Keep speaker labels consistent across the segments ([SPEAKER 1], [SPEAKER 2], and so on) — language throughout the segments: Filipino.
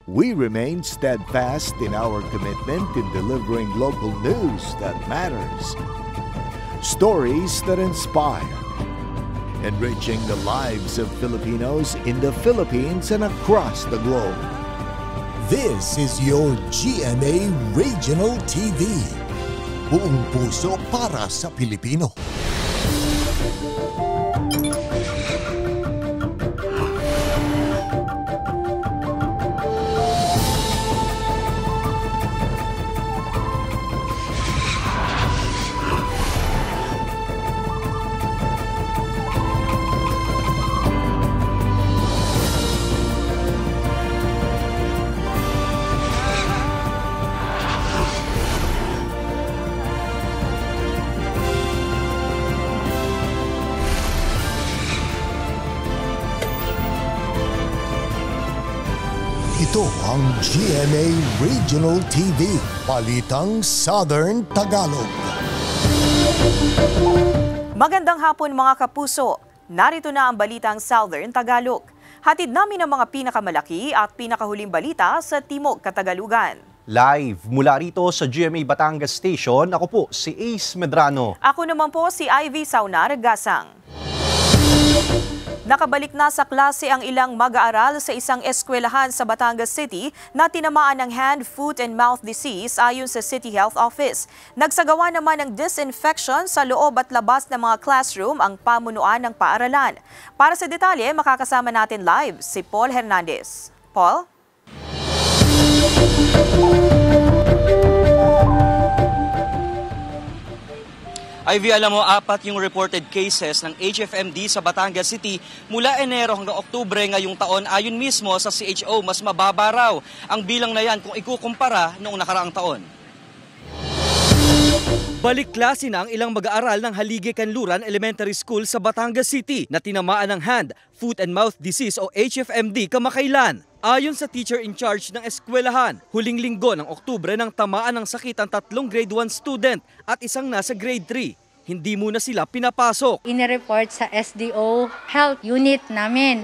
[SPEAKER 1] We remain steadfast in our commitment in delivering local news that matters. Stories that inspire. Enriching the lives of Filipinos in the Philippines and across the globe.
[SPEAKER 2] This is your GMA Regional TV. Buong puso para sa Pilipino. Ito ang GMA Regional TV, Balitang Southern Tagalog.
[SPEAKER 3] Magandang hapon mga kapuso. Narito na ang Balitang Southern Tagalog. Hatid namin ang mga pinakamalaki at pinakahuling balita sa Timog Katagalugan.
[SPEAKER 4] Live mula rito sa GMA Batangas Station, ako po si Ace Medrano.
[SPEAKER 3] Ako naman po si Ivy Saunar Gasang. Nakabalik na sa klase ang ilang mag-aaral sa isang eskwelahan sa Batangas City na tinamaan ng hand, foot and mouth disease ayon sa City Health Office. Nagsagawa naman ng disinfection sa loob at labas ng mga classroom ang pamunuan ng paaralan. Para sa detalye, makakasama natin live si Paul Hernandez. Paul?
[SPEAKER 5] Ivy, alam mo, 4 yung reported cases ng HFMD sa Batangas City mula Enero hanggang Oktubre ngayong taon. Ayon mismo sa CHO, mas mababa raw ang bilang na yan kung ikukumpara noong nakaraang taon. Balik klase na ang ilang mag-aaral ng Halige Kanluran Elementary School sa Batangas City na tinamaan ng hand, foot and mouth disease o HFMD kamakailan. Ayon sa teacher in charge ng eskwelahan, huling linggo ng Oktubre nang tamaan ng sakit ang 3 grade 1 student at isang nasa grade 3. Hindi muna sila pinapasok.
[SPEAKER 6] Inireport sa SDO Health Unit namin.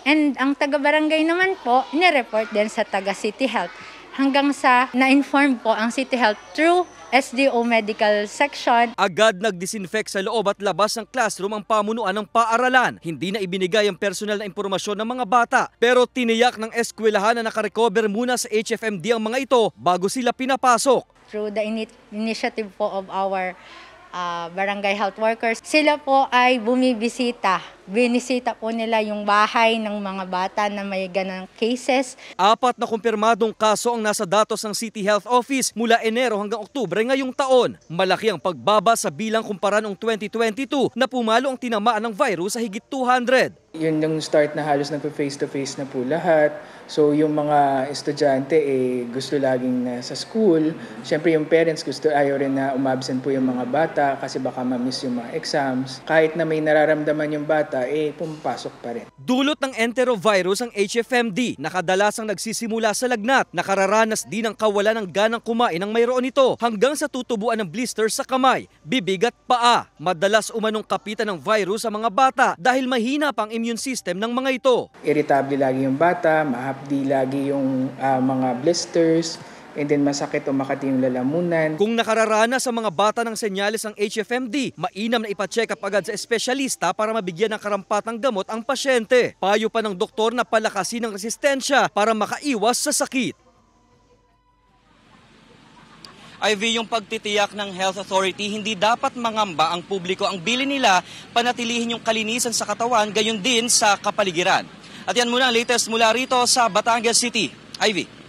[SPEAKER 6] And ang taga-barangay naman po, inireport din sa taga-City Health. Hanggang sa na-inform po ang City Health through SDO Medical Section.
[SPEAKER 5] Agad nag-disinfect sa loob at labas ng classroom ang pamunuan ng paaralan. Hindi na ibinigay ang personal na impormasyon ng mga bata. Pero tiniyak ng eskwelahan na nakarecover muna sa HFMD ang mga ito bago sila pinapasok.
[SPEAKER 6] Through the initiative po of our barangay health workers, sila po ay bumibisita. Binisita po nila yung bahay ng mga bata na may ganang cases.
[SPEAKER 5] 4 na kumpirmadong kaso ang nasa datos ng City Health Office mula Enero hanggang Oktubre ngayong taon. Malaki ang pagbaba sa bilang kumpara noong 2022 na pumalo ang tinamaan ng virus sa higit 200.
[SPEAKER 7] Yun yung start na halos nagpa-face-to-face na po lahat. So yung mga estudyante gusto laging nasa school. Siyempre yung parents ayaw rin na umabsent po yung mga bata kasi baka ma-miss yung mga exams. Kahit na may nararamdaman yung bata, pumapasok pa rin.
[SPEAKER 5] Dulot ng enterovirus ang HFMD na kadalasang nagsisimula sa lagnat. Nakararanas din ng kawalan ng ganang kumain ng mayroon ito hanggang sa tutubuan ng blister sa kamay, bibig at paa. Madalas umanong kapitan ng virus sa mga bata dahil mahina pang immune system ng mga ito.
[SPEAKER 7] Irritable lagi yung bata, mahapdi lagi yung mga blisters, and then masakit o makati yung lalamunan.
[SPEAKER 5] Kung nakararana sa mga bata ng senyales ng HFMD, mainam na ipacheck up agad sa espesyalista para mabigyan ng karampatang gamot ang pasyente. Payo pa ng doktor na palakasin ang resistensya para makaiwas sa sakit. Ivy, yung pagtitiyak ng Health Authority, hindi dapat mangamba ang publiko. Ang bilin nila, panatilihin yung kalinisan sa katawan, gayon din sa kapaligiran. At yan muna ang latest mula rito sa Batangas City. Ivy.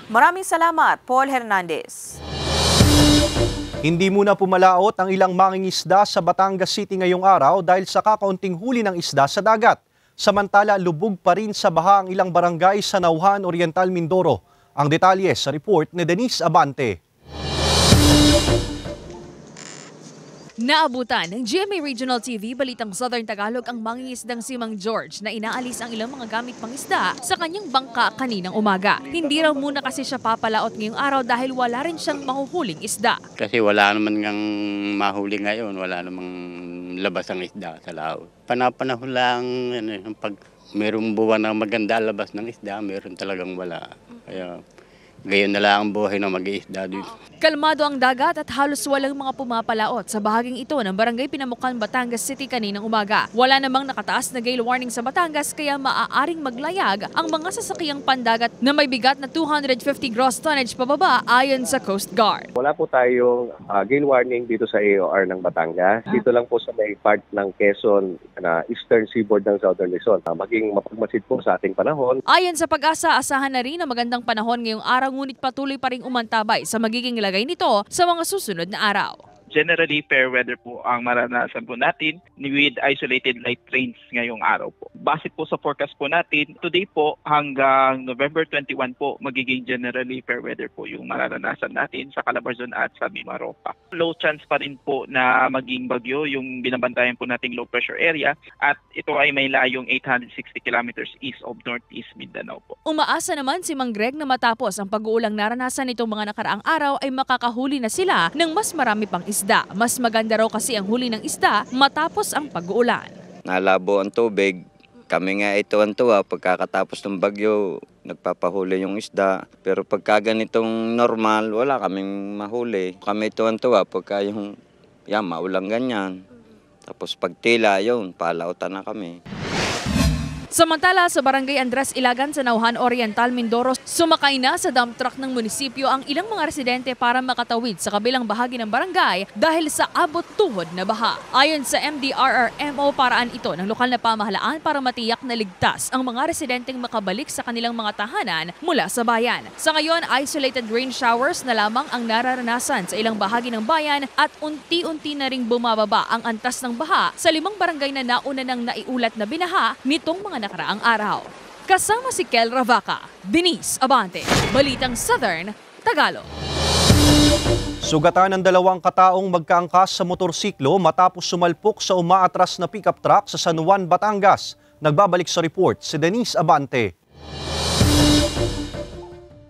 [SPEAKER 3] Maraming salamat, Paul Hernandez.
[SPEAKER 4] Hindi muna pumalaot ang ilang mangingisda sa Batangas City ngayong araw dahil sa kakaunting huli ng isda sa dagat. Samantala, lubog pa rin sa baha ang ilang barangay sa Nauhan, Oriental, Mindoro. Ang detalye sa report ni Denise Abante.
[SPEAKER 8] Naabutan ng GMA Regional TV Balitang Southern Tagalog ang mangingisdang si Mang George na inaalis ang ilang mga gamit pangisda sa kanyang bangka kaninang umaga. Hindi raw muna kasi siya papalaot ngayong araw dahil wala rin siyang mahuhuling isda.
[SPEAKER 9] Kasi wala naman ngang mahuli ngayon, wala namang labas ang isda sa laot. Panapanahon lang pag Merong buwan na maganda labas ng isda, meron talagang wala. Kaya gayon na lang ang buhay na mag-iisda dito.
[SPEAKER 8] Kalmado ang dagat at halos walang mga pumapalaot sa bahaging ito ng Barangay Pinamukan, Batangas City kaninang umaga. Wala namang nakataas na gale warning sa Batangas kaya maaaring maglayag ang mga sasakyang pandagat na may bigat na 250 gross tonnage pababa ayon sa Coast Guard.
[SPEAKER 10] Wala po tayong gale warning dito sa AOR ng Batangas. Dito lang po sa may part ng Quezon na eastern seaboard ng Southern Luzon. Maging mapagmasid po sa ating panahon.
[SPEAKER 8] Ayon sa Pag-asa, asahan na rin na magandang panahon ngayong araw ngunit patuloy pa rin umantabay sa magiging lagay nito sa mga susunod na araw.
[SPEAKER 11] Generally, fair weather po ang maranasan po natin with isolated light rains ngayong araw po. Base po sa forecast po natin, today po hanggang November 21 po, magiging generally fair weather po yung maranasan natin sa Calabarzon at sa Mimaropa. Low chance pa rin po na maging bagyo yung binabantayan po nating low pressure area at ito ay may layong 860 kilometers east of Northeast Mindanao po.
[SPEAKER 8] Umaasa naman si Mang Greg na matapos ang pag-uulang naranasan nitong mga nakaraang araw ay makakahuli na sila ng mas marami pang isda. Mas maganda raw kasi ang huli ng isda matapos ang pag-uulan.
[SPEAKER 12] Nalabo ang tubig. Kami nga ito ang tuwa pagkakatapos ng bagyo, nagpapahuli yung isda. Pero pagka ganitong normal, wala kaming mahuli. Kami ito ang tuwa pagka yung maulang ganyan. Tapos pagtila yun, palautan na kami.
[SPEAKER 8] Samantala sa Barangay Andres Ilagan sa Nauhan Oriental, Mindoro, sumakay na sa dump truck ng munisipyo ang ilang mga residente para makatawid sa kabilang bahagi ng barangay dahil sa abot tuhod na baha. Ayon sa MDRRMO, paraan ito ng lokal na pamahalaan para matiyak na ligtas ang mga residenteng makabalik sa kanilang mga tahanan mula sa bayan. Sa ngayon, isolated rain showers na lamang ang nararanasan sa ilang bahagi ng bayan at unti-unti na ring bumababa ang antas ng baha sa 5 barangay na nauna nang naiulat na binaha nitong mga nakaraang araw. Kasama si Kel Ravaca, Denise Abante, Balitang Southern Tagalog.
[SPEAKER 4] Sugatan ng 2 kataong magkaangkas sa motorsiklo matapos sumalpok sa umaatras na pickup truck sa San Juan, Batangas. Nagbabalik sa report si Denise Abante.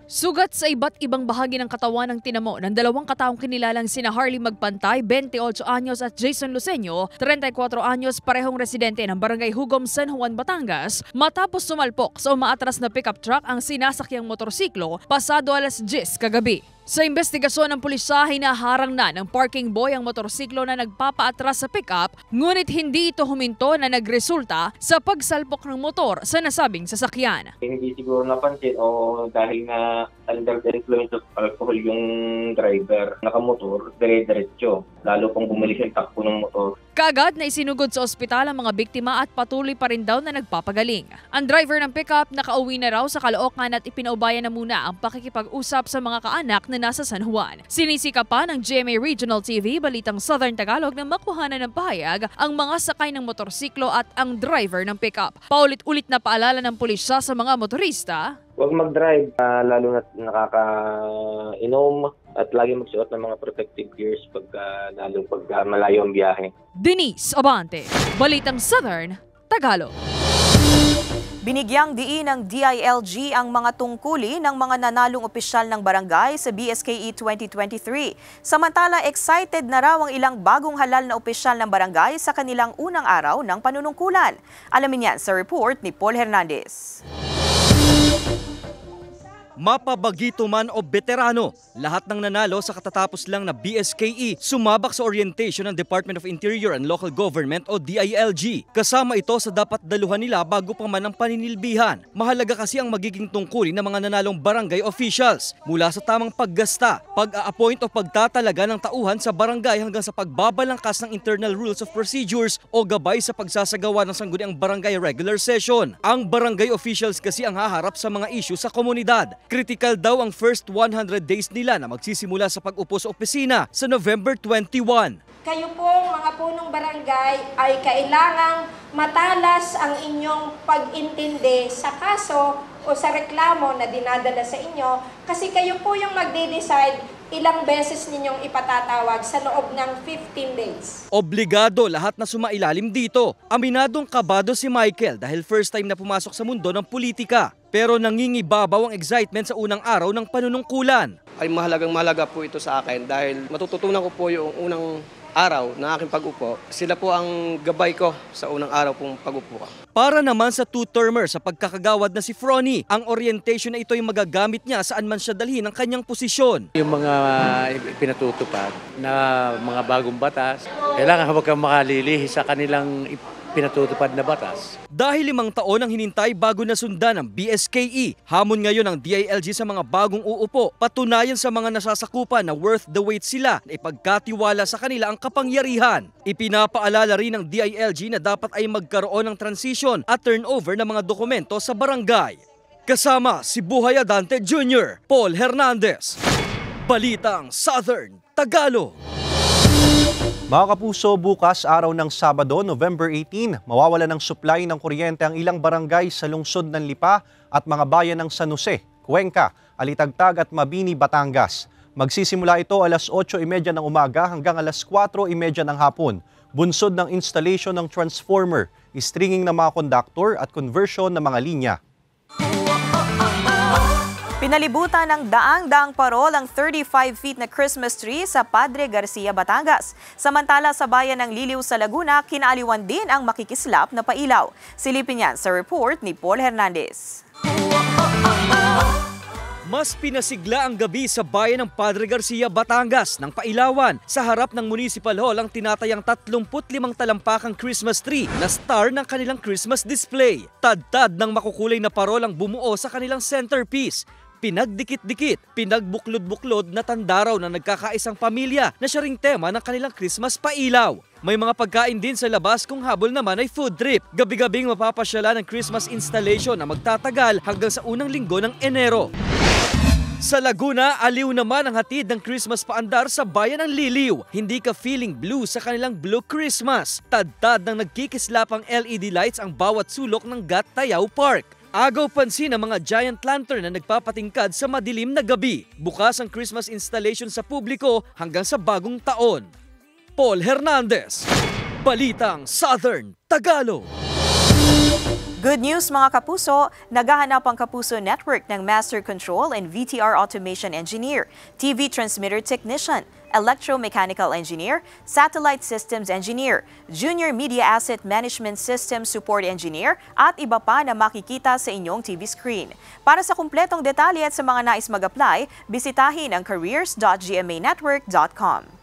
[SPEAKER 8] Sugat sa iba't ibang bahagi ng katawan ng tinamo ng 2 kataong kinilalang sina Harley Magpantay, 28 anyos at Jason Luceño, 34 anyos, parehong residente ng Barangay Hugom, San Juan, Batangas, matapos sumalpok sa umaatras na pickup truck ang sinasakyang motorsiklo pasado alas 10 kagabi. Sa investigasyon ng pulisya, hinaharang na ng parking boy ang motorsiklo na nagpapaatras sa pickup, ngunit hindi ito huminto na nagresulta sa pagsalpok ng motor sa nasabing sasakyan.
[SPEAKER 10] Hindi siguro napansin o dahil na under the influence of alcohol yung driver, nakamotor, dire-diretso, lalo pang bumalik yung takbo ng motor.
[SPEAKER 8] Kaagad na isinugod sa ospital ang mga biktima at patuloy pa rin daw na nagpapagaling. Ang driver ng pickup nakauwi na raw sa Caloocan at ipinaubayan na muna ang pakikipag-usap sa mga kaanak na nasa San Juan. Sinisika pa ng GMA Regional TV, Balitang Southern Tagalog, na makuhanan ng pahayag ang mga sakay ng motorsiklo at ang driver ng pickup. Paulit-ulit na paalala ng pulisya sa mga motorista,
[SPEAKER 10] Huwag mag-drive, lalo na nakaka-inom at lagi magsuot ng mga protective gears lalo pag malayo ang biyahe.
[SPEAKER 8] Denise Abante, Balitang Southern Tagalog.
[SPEAKER 3] Binigyang diin ng DILG ang mga tungkuli ng mga nanalong opisyal ng barangay sa BSKE 2023. Samantala, excited na raw ang ilang bagong halal na opisyal ng barangay sa kanilang unang araw ng panunungkulan. Alamin yan sa report ni Paul Hernandez.
[SPEAKER 5] Mapabagito man o veterano, lahat ng nanalo sa katatapos lang na BSKE sumabak sa orientation ng Department of Interior and Local Government o DILG. Kasama ito sa dapat daluhan nila bago pa man ang paninilbihan. Mahalaga kasi ang magiging tungkulin ng mga nanalong barangay officials mula sa tamang paggasta, pag-a-appoint o pagtatalaga ng tauhan sa barangay hanggang sa pagbabalangkas ng internal rules of procedures o gabay sa pagsasagawa ng sangguniang barangay regular session. Ang barangay officials kasi ang haharap sa mga issue sa komunidad. Critical daw ang first 100 days nila na magsisimula sa pag-upo sa opisina sa November 21.
[SPEAKER 13] Kayo pong mga punong barangay ay kailangang matalas ang inyong pag-intindi sa kaso o sa reklamo na dinadala sa inyo kasi kayo po yung magde-decide ilang beses ninyong ipatatawag sa loob ng 15 days.
[SPEAKER 5] Obligado lahat na sumailalim dito. Aminadong kabado si Michael dahil first time na pumasok sa mundo ng politika. Pero nangingibabaw ang excitement sa unang araw ng panunungkulan.
[SPEAKER 14] Ay mahalaga po ito sa akin dahil matututunan ko po yung unang araw na aking pag-upo, sila po ang gabay ko sa unang araw pong pag-upo ko.
[SPEAKER 5] Para naman sa two-termer sa pagkakagawad na si Fronnie, ang orientation na ito ay magagamit niya saan man siya dalhin ang kanyang posisyon.
[SPEAKER 15] Yung mga pinatutupad na mga bagong batas, kailangan huwag kang makalilihi sa kanilang pinatutupad na batas.
[SPEAKER 5] Dahil 5 taon ang hinintay bago nasundan ng BSKE, hamon ngayon ng DILG sa mga bagong uupo, patunayan sa mga nasasakupan na worth the wait sila na ipagkatiwala sa kanila ang kapangyarihan. Ipinapaalala rin ng DILG na dapat ay magkaroon ng transition at turnover ng mga dokumento sa barangay. Kasama si Buhay Adante Jr., Paul Hernandez, Balitang Southern Tagalog.
[SPEAKER 4] Mga kapuso, bukas araw ng Sabado, November 18, mawawala ng supply ng kuryente ang ilang barangay sa lungsod ng Lipa at mga bayan ng San Jose, Cuenca, Alitagtag at Mabini, Batangas. Magsisimula ito alas 8:30 ng umaga hanggang alas 4:30 ng hapon. Bunsod ng installation ng transformer, stringing ng mga conductor at conversion ng mga linya.
[SPEAKER 3] Pinalibutan ng daang-daang parol ang 35 feet na Christmas tree sa Padre Garcia, Batangas. Samantala sa bayan ng Liliw sa Laguna, kinaaliwan din ang makikislap na pailaw. Silipin yan sa report ni Paul Hernandez.
[SPEAKER 5] Mas pinasigla ang gabi sa bayan ng Padre Garcia, Batangas ng pailawan. Sa harap ng Municipal Hall ang tinatayang 35 talampakang Christmas tree na star ng kanilang Christmas display. Tad-tad ng makukulay na parol ang bumuo sa kanilang centerpiece. Pinagdikit-dikit, pinagbuklod-buklod na tanda raw na nagkakaisang pamilya na siya ring tema ng kanilang Christmas pailaw. May mga pagkain din sa labas kung habol naman ay food trip. Gabi-gabing mapapasyala ng Christmas installation na magtatagal hanggang sa unang linggo ng Enero. Sa Laguna, aliw naman ang hatid ng Christmas paandar sa bayan ng Liliw. Hindi ka feeling blue sa kanilang Blue Christmas. Tad-tad ng nagkikislapang LED lights ang bawat sulok ng Gat Tayao Park. Agaw pansin ang mga giant lantern na nagpapatingkad sa madilim na gabi. Bukas ang Christmas installation sa publiko hanggang sa bagong taon. Paul Hernandez, Balitang Southern Tagalog.
[SPEAKER 3] Good news mga kapuso, naghahanap ang Kapuso Network ng Master Control and VTR Automation Engineer, TV Transmitter Technician, Electromechanical Engineer, Satellite Systems Engineer, Junior Media Asset Management System Support Engineer at iba pa na makikita sa inyong TV screen. Para sa kumpletong detalye at sa mga nais mag-apply, bisitahin ang careers.gmanetwork.com.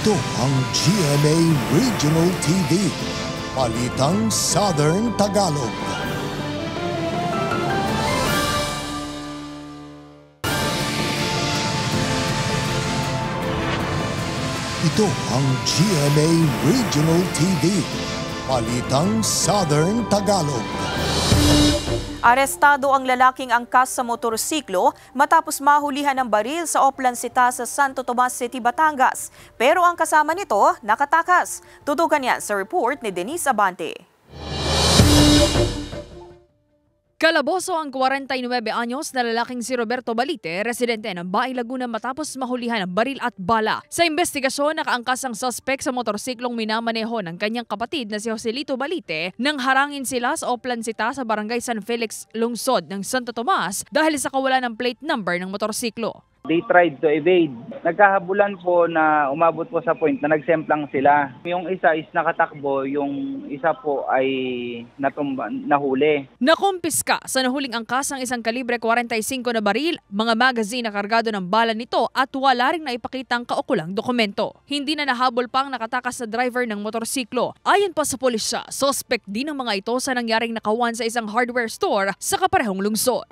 [SPEAKER 2] Ito ang GMA Regional TV, Balitang Southern Tagalog. Ito ang GMA Regional TV, Balitang Southern Tagalog.
[SPEAKER 3] Arestado ang lalaking angkas sa motorsiklo matapos mahulihan ng baril sa Oplancita sa Santo Tomas City, Batangas. Pero ang kasama nito nakatakas. Tutukan yan sa report ni Denise Abante.
[SPEAKER 8] Kalaboso ang 49 anyos na lalaking si Roberto Balite, residente ng Baay Laguna matapos mahulihan ng baril at bala. Sa investigasyon, nakaangkas ang suspect sa motorsiklong minamaneho ng kanyang kapatid na si Joselito Balite nang harangin sila sa Oplancita sa Barangay San Felix, lungsod ng Santo Tomas dahil sa kawalan ng plate number ng motorsiklo.
[SPEAKER 16] They tried to evade. Nagkahabulan po na umabot po sa point na nagsemplang sila. Yung isa is nakatakbo, yung isa po ay nahuli.
[SPEAKER 8] Nakumpiska sa nahuling angkas ang isang kalibre 45 na baril, mga magazine na kargado ng bala nito at wala ring naipakitang kaukulang dokumento. Hindi na nahabol pang nakatakas sa driver ng motorsiklo. Ayon pa sa pulisya, suspect din ang mga ito sa nangyaring nakawan sa isang hardware store sa kaparehong lungsod.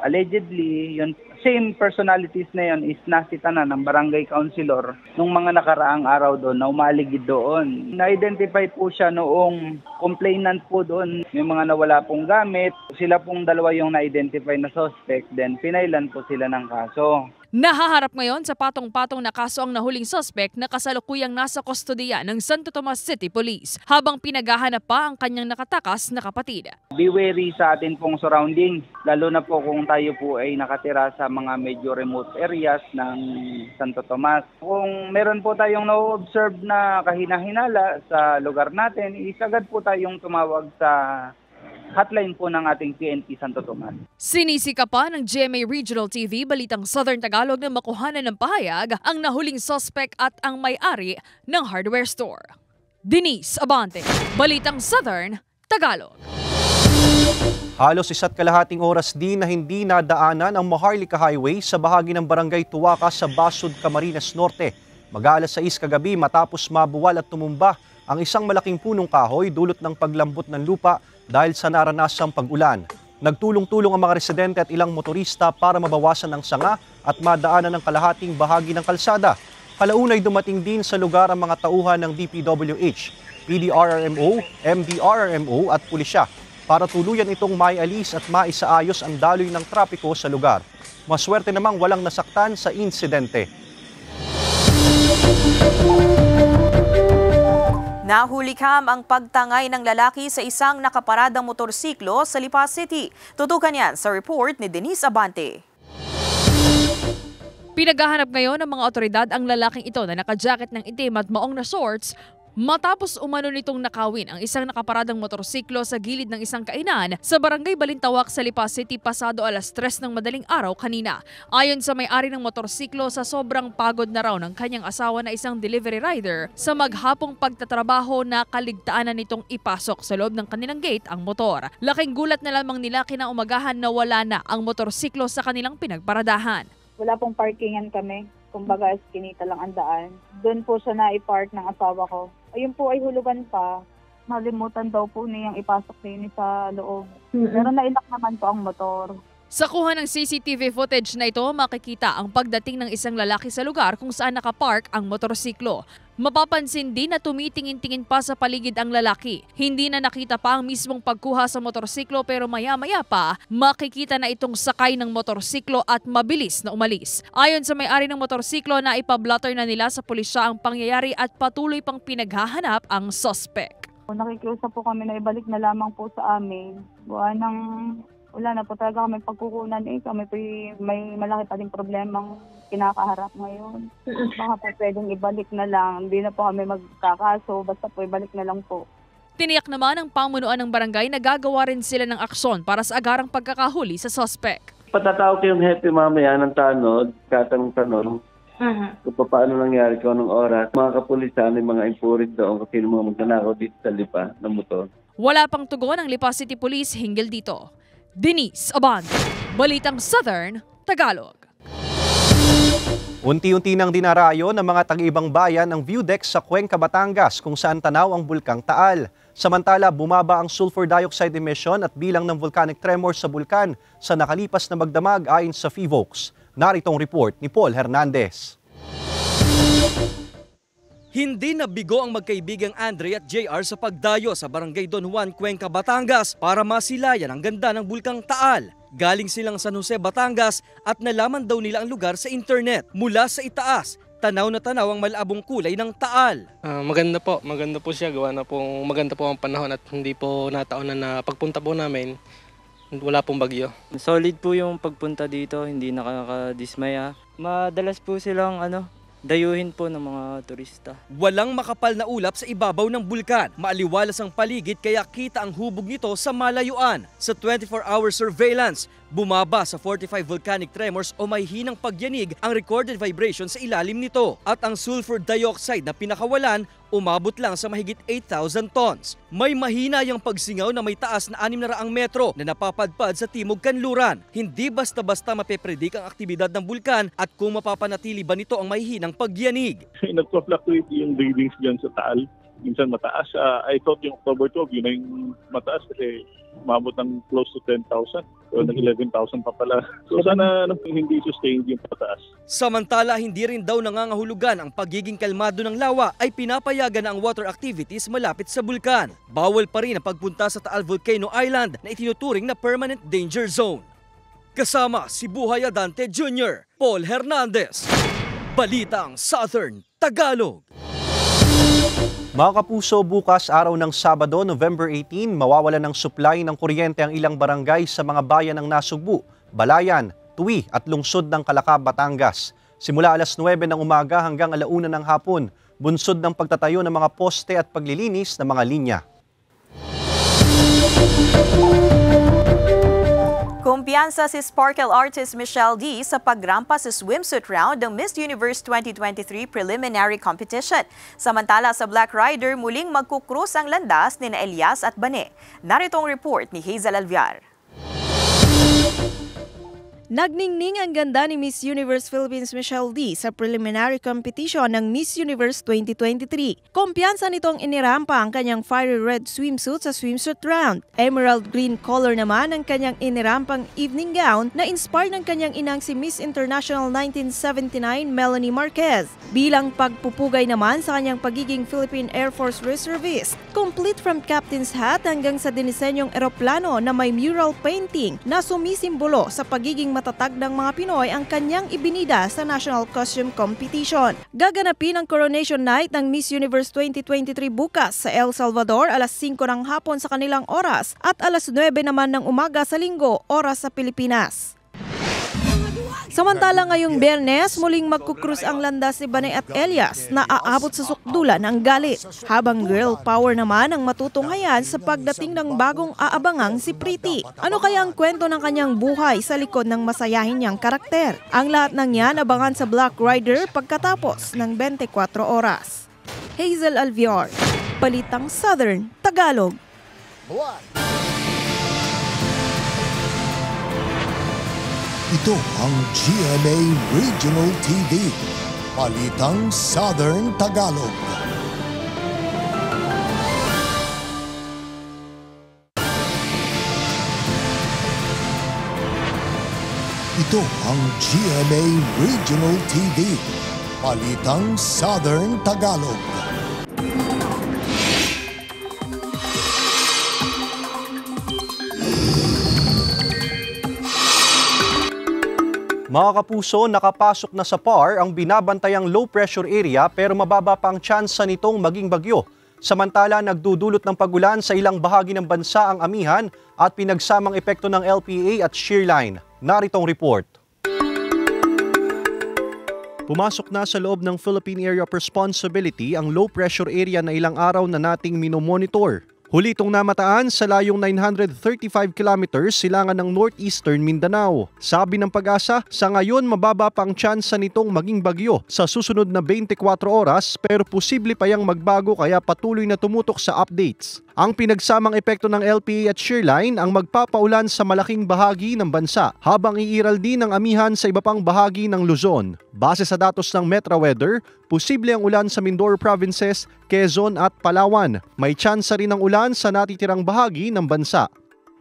[SPEAKER 16] Allegedly, yung same personalities na yun is nasita na ng barangay councilor nung mga nakaraang araw doon na umaligid doon. Na-identify po siya noong complainant po doon. May mga nawala pong gamit. Sila pong dalawa yung na-identify na suspect. Then pinailan po sila ng kaso.
[SPEAKER 8] Nahaharap ngayon sa patong-patong na kaso ang nahuling suspect na kasalukuyang nasa kustodiya ng Santo Tomas City Police habang pinaghahanap pa ang kanyang nakatakas na kapatid.
[SPEAKER 16] Be wary sa atin pong surrounding, lalo na po kung tayo po ay nakatira sa mga medyo remote areas ng Santo Tomas. Kung meron po tayong na-observe na kahina-hinala sa lugar natin, isagad po tayong tumawag sa hotline po ng ating PNP Santo Tomas.
[SPEAKER 8] Sinisika pa ng GMA Regional TV Balitang Southern Tagalog na makuhanan ng pahayag ang nahuling suspect at ang may-ari ng hardware store. Denise Abante, Balitang Southern Tagalog.
[SPEAKER 4] Halos 1.5 oras din na hindi nadaanan ang Maharlika Highway sa bahagi ng Barangay Tuwaka sa Basud, Camarines Norte. Mag-aalas 6 kagabi matapos mabuwal at tumumba ang isang malaking punong kahoy dulot ng paglambot ng lupa dahil sa naranasang pag-ulan. Nagtulong-tulong ang mga residente at ilang motorista para mabawasan ang sanga at madaanan ng kalahating bahagi ng kalsada. Kalaunay dumating din sa lugar ang mga tauhan ng DPWH, PDRRMO, MDRRMO at pulisya para tuluyan itong maialis at maisaayos ang daloy ng trapiko sa lugar. Maswerte namang walang nasaktan sa insidente.
[SPEAKER 3] Nahulikam ang pagtangay ng lalaki sa isang nakaparadang motorsiklo sa Lipa City. Tutukan yan sa report ni Denise Abante.
[SPEAKER 8] Pinaghahanap ngayon ng mga otoridad ang lalaking ito na nakajacket ng itim at maong na shorts matapos umano nitong nakawin ang isang nakaparadang motorsiklo sa gilid ng isang kainan sa Barangay Balintawak sa Lipa City pasado alas 3 ng madaling araw kanina. Ayon sa may-ari ng motorsiklo, sa sobrang pagod na raw ng kanyang asawa na isang delivery rider sa maghapong pagtatrabaho na kaligtaanan nitong ipasok sa loob ng kanilang gate ang motor. Laking gulat na lamang nila kinaumagahan na wala na ang motorsiklo sa kanilang pinagparadahan.
[SPEAKER 17] Wala pong parkingan kami. Kumbaga, eskinita lang ang daan. Doon po siya na-i-park ng asawa ko. Ayun po ay hulugan pa. Nalimutan daw po niyang ipasok din sa loob. Pero nailak naman po ang motor.
[SPEAKER 8] Sa kuha ng CCTV footage na ito, makikita ang pagdating ng isang lalaki sa lugar kung saan nakapark ang motorsiklo. Mapapansin din na tumitingin-tingin pa sa paligid ang lalaki. Hindi na nakita pa ang mismong pagkuha sa motorsiklo pero maya-maya pa, makikita na itong sakay ng motorsiklo at mabilis na umalis. Ayon sa may-ari ng motorsiklo, na ipablotter na nila sa pulisya ang pangyayari at patuloy pang pinaghahanap ang suspect.
[SPEAKER 17] Nakikiusap po kami na ibalik na lamang po sa amin. Wala na po talaga kami pagkukunan kami po may malaki pa ding problemang kinakaharap ngayon. Baka po pwedeng ibalik na lang. Hindi na po kami magkakaso, basta po ibalik na lang po.
[SPEAKER 8] Tiniyak naman ng pamunuan ng barangay na gagawa rin sila ng aksyon para sa agarang pagkakahuli sa suspect.
[SPEAKER 18] Patatawag ko yung hepe mamaya ng tanod, katanong-tanong. Kung paano nangyari, kung anong oras. Mga kapulisan, may mga impurid doon kung sino mga magnanakaw dito sa Lipa ng motor.
[SPEAKER 8] Wala pang tugon ang Lipa City Police hinggil dito. Denise Abante, Balitang Southern Tagalog.
[SPEAKER 4] Unti-unti nang dinarayo ng mga taga-ibang bayan ang view deck sa Cuenca, Batangas kung saan tanaw ang bulkang Taal. Samantala, bumaba ang sulfur dioxide emission at bilang ng volcanic tremors sa bulkan sa nakalipas na magdamag ayon sa FIVOX. Naritong report ni Paul Hernandez.
[SPEAKER 5] Hindi nabigo ang magkaibigang Andre at JR sa pagdayo sa Barangay Don Juan, Cuenca, Batangas para masilayan ang ganda ng bulkang Taal. Galing silang San Jose, Batangas at nalaman daw nila ang lugar sa internet. Mula sa itaas, tanaw na tanaw ang malabong kulay ng Taal.
[SPEAKER 19] Maganda po siya. Maganda po ang panahon at hindi po nataon na pagpunta po namin. Wala pong bagyo.
[SPEAKER 20] Solid po yung pagpunta dito, hindi nakakadismaya. Madalas po silang dayuhin po ng mga turista.
[SPEAKER 5] Walang makapal na ulap sa ibabaw ng bulkan. Maaliwalas ang paligid kaya kita ang hubog nito sa malayuan. Sa 24-hour surveillance, bumaba sa 45 volcanic tremors o may hinang pagyanig ang recorded vibration sa ilalim nito. At ang sulfur dioxide na pinakawalan, umabot lang sa mahigit 8,000 tons. May mahinayang pagsingaw na may taas na 600 metro na napapadpad sa timog kanluran. Hindi basta-basta mapepredik ang aktibidad ng bulkan at kung mapapanatili ba nito ang mahihinang pagyanig.
[SPEAKER 21] Nagpa-fluctuate yung readings dyan sa Taal. Minsan mataas. I thought yung October 12, yun na yung mataas kasi umabot ng close to 10,000. So nag-11,000 pa pala. So sana hindi sustained yung pataas.
[SPEAKER 5] Samantala, hindi rin daw nangangahulugan ang pagiging kalmado ng lawa ay pinapayagan na ang water activities malapit sa bulkan. Bawal pa rin ang pagpunta sa Taal Volcano Island na itinuturing na permanent danger zone. Kasama si Buhay Adante Jr., Paul Hernandez. Balitang Southern Tagalog.
[SPEAKER 4] Mga kapuso, bukas araw ng Sabado, November 18, mawawalan ng supply ng kuryente ang ilang barangay sa mga bayan ng Nasugbu, Balayan, Tuwi at lungsod ng Calacab, Batangas. Simula alas 9 ng umaga hanggang 1:00 ng hapon, bunsod ng pagtatayo ng mga poste at paglilinis ng mga linya.
[SPEAKER 3] Kumpiyansa si sparkle artist Michelle D sa pagrampa sa swimsuit round ng Miss Universe 2023 preliminary competition. Samantala sa Black Rider, muling magkukrus ang landas ni Elias at Bane. Narito ang report ni Hazel Alviar.
[SPEAKER 1] Nagningning ang ganda ni Miss Universe Philippines Michelle D sa preliminary competition ng Miss Universe 2023. Kumpiyansa nitong inirampa ang kanyang fiery red swimsuit sa swimsuit round. Emerald green color naman ang kanyang inirampang evening gown na inspired ng kanyang inang si Miss International 1979 Melanie Marquez. Bilang pagpupugay naman sa kanyang pagiging Philippine Air Force Reservist, complete from captain's hat hanggang sa dinisenyong eroplano na may mural painting na sumisimbolo sa pagiging matatag ng mga Pinoy ang kanyang ibinida sa National Costume Competition. Gaganapin ang Coronation Night ng Miss Universe 2023 bukas sa El Salvador alas 5 ng hapon sa kanilang oras at alas 9 naman ng umaga sa Linggo, oras sa Pilipinas. Samantala ngayong Biyernes, muling magkukrus ang landas si Bane at Elias na aabot sa sukdulan ng galit. Habang girl power naman ang matutunghayan sa pagdating ng bagong aabangang si Pretty. Ano kaya ang kwento ng kanyang buhay sa likod ng masayahin niyang karakter? Ang lahat ng yan abangan sa Black Rider pagkatapos ng 24 oras. Hazel Alviar, Balitang Southern Tagalog.
[SPEAKER 2] Ito ang GMA Regional TV, Balitang Southern Tagalog. Ito ang GMA Regional TV, Balitang Southern Tagalog.
[SPEAKER 4] Mga kapuso, nakapasok na sa PAR ang binabantayang low pressure area pero mababa pa ang tsansa nitong maging bagyo. Samantala, nagdudulot ng pagulan sa ilang bahagi ng bansa ang amihan at pinagsamang epekto ng LPA at shearline. Naritong report. Pumasok na sa loob ng Philippine Area of Responsibility ang low pressure area na ilang araw na nating minomonitor. Huli itong namataan sa layong 935 kilometers silangan ng northeastern Mindanao. Sabi ng Pag-asa, sa ngayon mababa pa ang tsansa nitong maging bagyo sa susunod na 24 oras pero posible pa yang magbago kaya patuloy na tumutok sa updates. Ang pinagsamang epekto ng LPA at shearline ang magpapaulan sa malaking bahagi ng bansa habang iiral din ang amihan sa iba pang bahagi ng Luzon. Base sa datos ng Metra Weather, posible ang ulan sa Mindoro Provinces, Quezon at Palawan. May tsansa rin ng ulan sa natitirang bahagi ng bansa.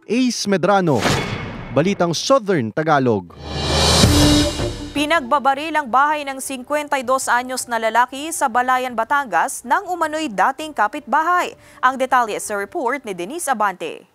[SPEAKER 4] Ace Medrano, Balitang Southern Tagalog.
[SPEAKER 3] Pinagbabaril ang bahay ng 52 anyos na lalaki sa Balayan, Batangas nang umano'y dating kapitbahay. Ang detalye sa report ni Denise Abante.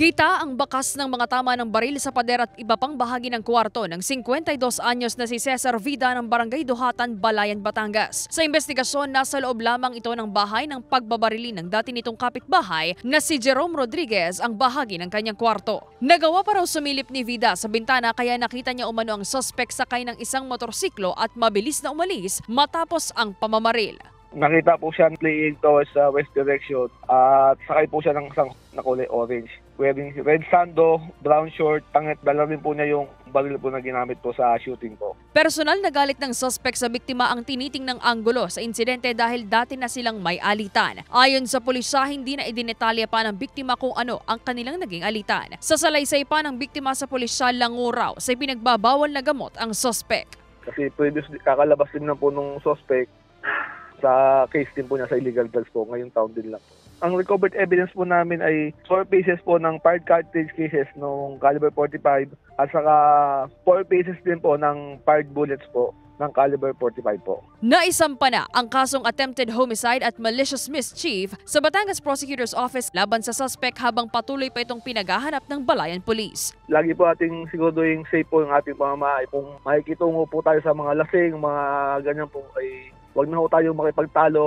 [SPEAKER 8] Kita ang bakas ng mga tama ng baril sa pader at iba pang bahagi ng kwarto ng 52 anyos na si Cesar Vida ng Barangay Duhatan, Balayan, Batangas. Sa investigasyon, nasa loob lamang ito ng bahay ng pagbabarili ng dati nitong kapitbahay na si Jerome Rodriguez ang bahagi ng kanyang kwarto. Nagawa pa raw sumilip ni Vida sa bintana kaya nakita niya umano ang suspect sakay ng isang motorsiklo at mabilis na umalis matapos ang pamamaril.
[SPEAKER 22] Nakita po siya playing towards sa west direction at sakay po siya ng isang na kulay orange. Wearing red sando, brown short, tangit, dala rin po niya yung baril po na ginamit po sa shooting po.
[SPEAKER 8] Personal na galit ng suspect sa biktima ang tinitingnang anggulo sa insidente dahil dati na silang may alitan. Ayon sa pulisya, hindi na idinetalya pa ng biktima kung ano ang kanilang naging alitan. Sa salaysay pa ng biktima sa pulisya, languraw sa pinagbabawal na gamot ang suspect.
[SPEAKER 22] Kasi previously kakalabas din na po nung suspect sa case din po niya sa illegal drugs po, ngayong taon din lang. Ang recovered evidence po namin ay 4 pieces po ng fired cartridge cases ng caliber 45 at saka 4 pieces din po ng fired bullets po ng caliber 45 po.
[SPEAKER 8] Naisampa na ang kasong attempted homicide at malicious mischief sa Batangas Prosecutor's Office laban sa suspect habang patuloy pa itong pinaghahanap ng Balayan Police.
[SPEAKER 22] Lagi po ating siguraduhin safe po yung ating pamamahay. Kung makikitungo po tayo sa mga lasing, mga ganyan po, ay huwag na po tayo makipagtalo,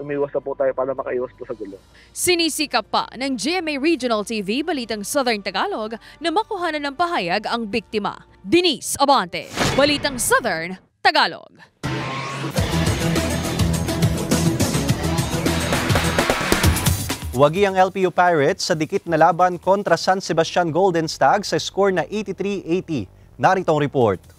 [SPEAKER 22] umiwas na po tayo para makaiwas po sa gulo.
[SPEAKER 8] Sinisikap pa ng GMA Regional TV Balitang Southern Tagalog na makuhanan ng pahayag ang biktima. Denise Abante, Balitang Southern Tagalog.
[SPEAKER 4] Wagi ang LPU Pirates sa dikit na laban kontra San Sebastian Golden Stag sa score na 83-80. Narito ang report.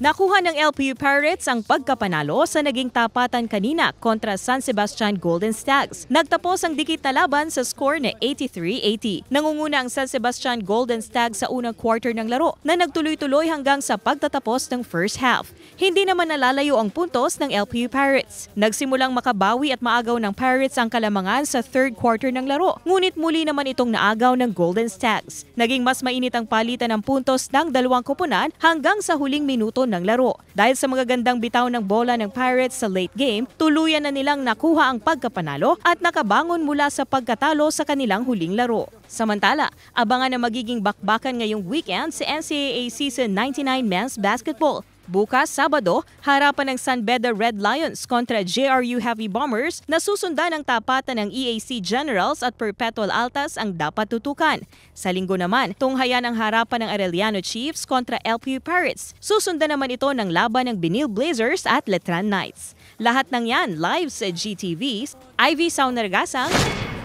[SPEAKER 1] Nakuha ng LPU Pirates ang pagkapanalo sa naging tapatan kanina kontra San Sebastian Golden Stags. Nagtapos ang dikit na laban sa score na 83-80. Nangunguna ang San Sebastian Golden Stags sa unang quarter ng laro na nagtuloy-tuloy hanggang sa pagtatapos ng first half. Hindi naman nalalayo ang puntos ng LPU Pirates. Nagsimulang makabawi at maagaw ng Pirates ang kalamangan sa third quarter ng laro. Ngunit muli naman itong naagaw ng Golden Stags. Naging mas mainit ang palitan ng puntos ng dalawang koponan hanggang sa huling minuto ng laro. Dahil sa magagandang bitaw ng bola ng Pirates sa late game, tuluyan na nilang nakuha ang pagkapanalo at nakabangon mula sa pagkatalo sa kanilang huling laro. Samantala, abangan na magiging bakbakan ngayong weekend sa NCAA Season 99 Men's Basketball. Bukas, Sabado, harapan ng San Beda Red Lions kontra JRU Heavy Bombers na susundan ng tapatan ng EAC Generals at Perpetual Altas ang dapat tutukan. Sa Linggo naman, tunghayan ang harapan ng Arellano Chiefs kontra LPU Pirates. Susundan naman ito ng laban ng Binil Blazers at Letran Knights. Lahat ng yan live sa GTV. Ivy Saunargasang,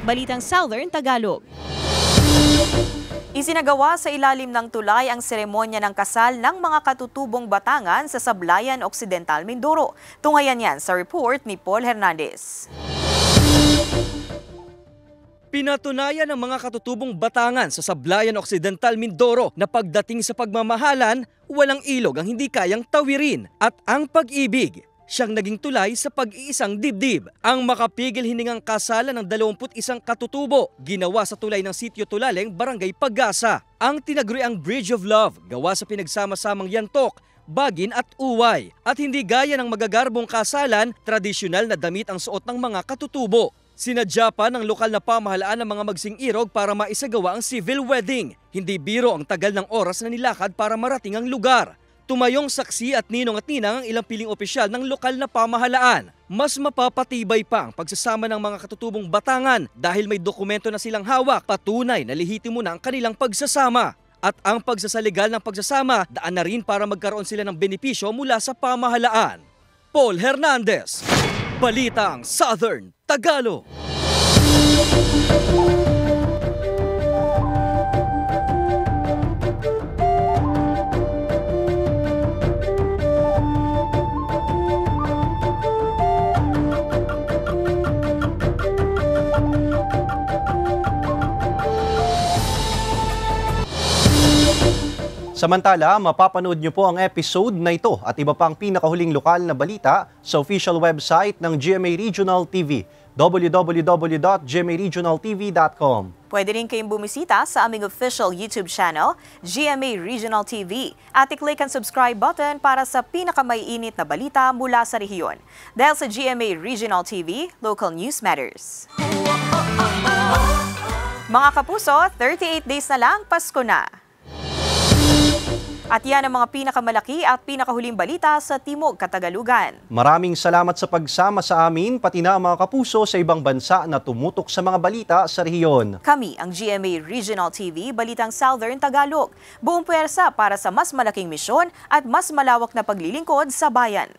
[SPEAKER 1] Balitang Southern Tagalog.
[SPEAKER 3] Isinagawa sa ilalim ng tulay ang seremonya ng kasal ng mga katutubong Batangan sa Sablayan Occidental, Mindoro. Tunghayan yan sa report ni Paul Hernandez.
[SPEAKER 5] Pinatunayan ng mga katutubong Batangan sa Sablayan Occidental, Mindoro na pagdating sa pagmamahalan, walang ilog ang hindi kayang tawirin at ang pag-ibig siyang naging tulay sa pag-iisang dibdib. Ang makapigil hiningang kasalan ng 21 katutubo, ginawa sa tulay ng Sitio Tulaleng, Barangay Pag-asa. Ang tinaguriang Bridge of Love, gawa sa pinagsama-samang yantok, bagin at uway. At hindi gaya ng magagarbong kasalan, tradisyonal na damit ang suot ng mga katutubo. Sinadya pa ng lokal na pamahalaan ng mga magsing-irog para maisagawa ang civil wedding. Hindi biro ang tagal ng oras na nilakad para marating ang lugar. Tumayong saksi at ninong ang ilang piling opisyal ng lokal na pamahalaan. Mas mapapatibay pa ang pagsasama ng mga katutubong Batangan dahil may dokumento na silang hawak, patunay na lehitimo na ang kanilang pagsasama. At ang pagsasaligal ng pagsasama, daan na rin para magkaroon sila ng benepisyo mula sa pamahalaan. Paul Hernandez, Balitang Southern Tagalog.
[SPEAKER 4] Samantala, mapapanood niyo po ang episode na ito at iba pang pinakahuling lokal na balita sa official website ng GMA Regional TV, www.gmaregionaltv.com.
[SPEAKER 3] Pwede rin kayong bumisita sa aming official YouTube channel, GMA Regional TV, at i-click ang subscribe button para sa pinakamaiinit na balita mula sa rehiyon. Dahil sa GMA Regional TV, local news matters. Mga kapuso, 38 days na lang, Pasko na. At yan ang mga pinakamalaki at pinakahuling balita sa Timog Katagalugan.
[SPEAKER 4] Maraming salamat sa pagsama sa amin, pati na mga kapuso sa ibang bansa na tumutok sa mga balita sa rehiyon.
[SPEAKER 3] Kami ang GMA Regional TV, Balitang Southern Tagalog. Buong puwersa para sa mas malaking misyon at mas malawak na paglilingkod sa bayan.